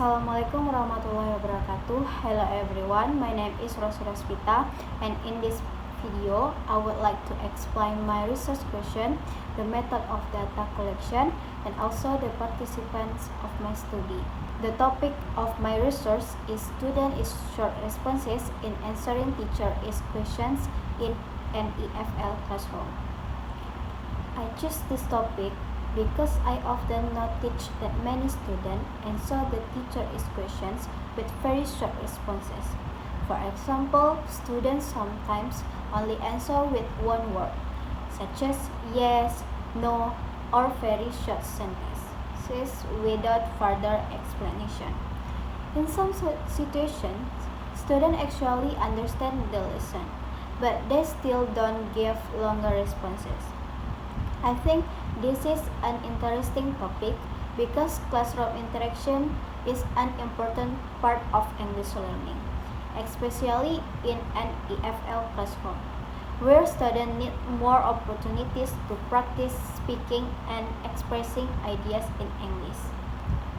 Assalamualaikum warahmatullahi wabarakatuh. Hello everyone, my name is Rosurasvita, and in this video I would like to explain my research question, the method of data collection, and also the participants of my study. The topic of my research is student is short responses in answering teacher is questions in an EFL classroom. I choose this topic because I often not teach that many students answer the teacher is questions with very short responses. For example, students sometimes only answer with one word, such as yes, no, or very short sentences without further explanation. In some situations, students actually understand the lesson, but they still don't give longer responses. I think this is an interesting topic because classroom interaction is an important part of English learning, especially in an EFL classroom, where students need more opportunities to practice speaking and expressing ideas in English.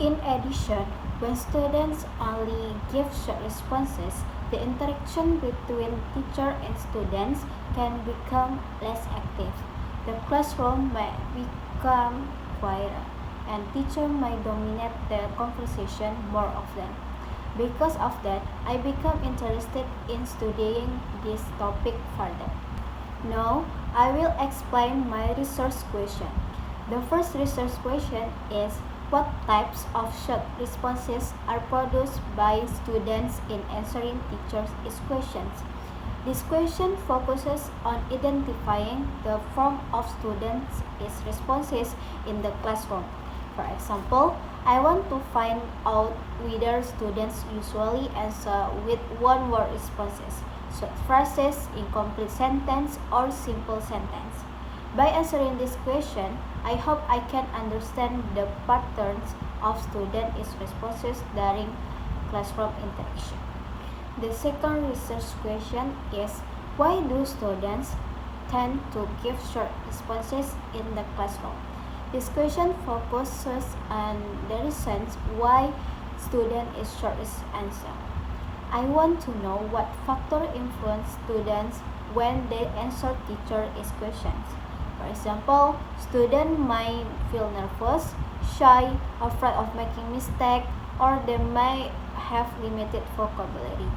In addition, when students only give short responses, the interaction between teacher and students can become less active. The classroom may become quieter, and teacher might dominate the conversation more often. Because of that, I become interested in studying this topic further. Now, I will explain my research question. The first research question is, what types of short responses are produced by students in answering teachers' questions? This question focuses on identifying the form of students' responses in the classroom. For example, I want to find out whether students usually answer with one-word responses, short phrases, incomplete sentence, or simple sentence. By answering this question, I hope I can understand the patterns of students' responses during classroom interaction. The second research question is, why do students tend to give short responses in the classroom? This question focuses on the reasons why students is short answer. I want to know what factor influence students when they answer teacher questions. For example, students might feel nervous, shy, afraid of making mistake, or they may have limited vocabulary.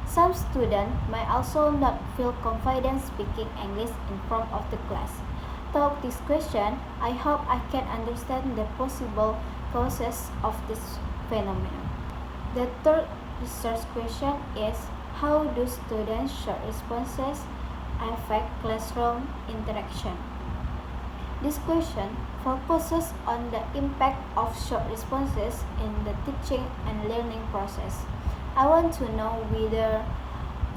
Some students may also not feel confident speaking English in front of the class. Through this question, I hope I can understand the possible causes of this phenomenon. The third research question is, how do students' short responses affect classroom interaction? This question focuses on the impact of short responses in the teaching and learning process. I want to know whether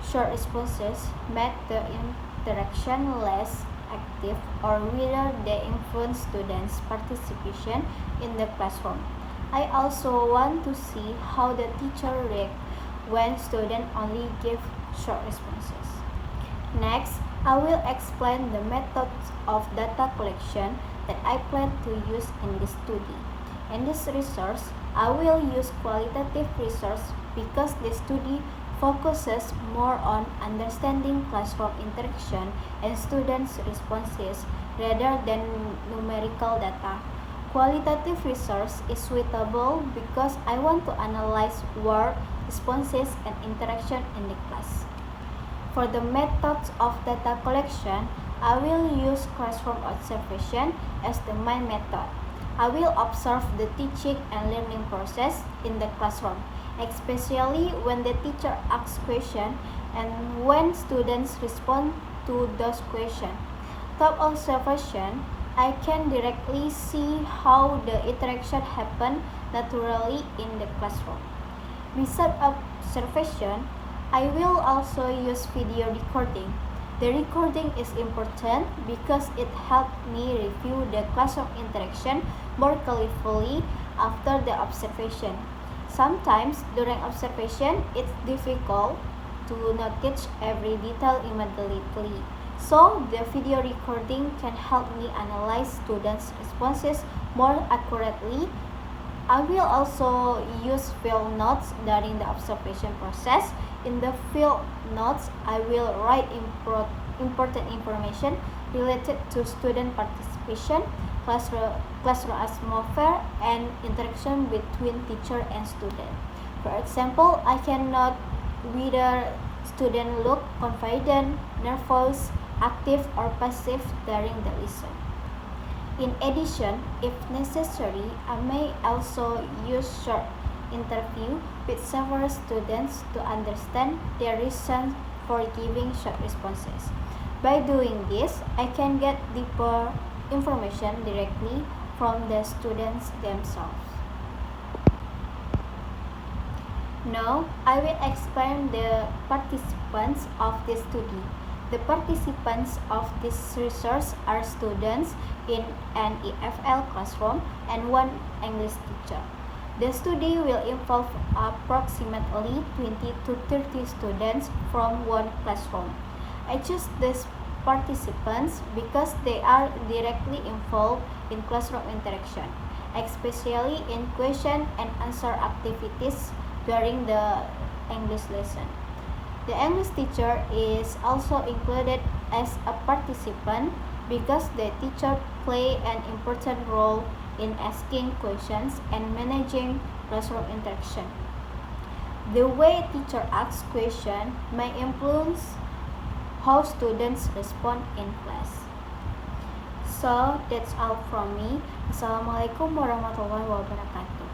short responses make the interaction less active or whether they influence students' participation in the classroom. I also want to see how the teacher reacts when students only give short responses. Next, I will explain the methods of data collection that I plan to use in this study. In this research, I will use qualitative research because the study focuses more on understanding classroom interaction and students' responses rather than numerical data. Qualitative research is suitable because I want to analyze word, responses, and interaction in the class. For the methods of data collection, I will use classroom observation as the main method. I will observe the teaching and learning process in the classroom, especially when the teacher asks questions and when students respond to those questions. Through observation, I can directly see how the interaction happens naturally in the classroom. Besides observation, I will also use video recording. The recording is important because it helps me review the classroom interaction more carefully after the observation. Sometimes during observation, it's difficult to notice every detail immediately. So the video recording can help me analyze students' responses more accurately I will also use field notes during the observation process. In the field notes, I will write important information related to student participation, classroom atmosphere, and interaction between teacher and student. For example, I can note whether student look confident, nervous, active, or passive during the lesson. In addition, if necessary, I may also use short interview with several students to understand their reasons for giving short responses. By doing this, I can get deeper information directly from the students themselves. Now, I will explain the participants of this study. The participants of this research are students in an EFL classroom and one English teacher. The study will involve approximately 20 to 30 students from one classroom. I choose these participants because they are directly involved in classroom interaction, especially in question and answer activities during the English lesson. The English teacher is also included as a participant because the teacher plays an important role in asking questions and managing classroom interaction. The way teacher asks questions may influence how students respond in class. So that's all from me. Assalamualaikum warahmatullahi wabarakatuh.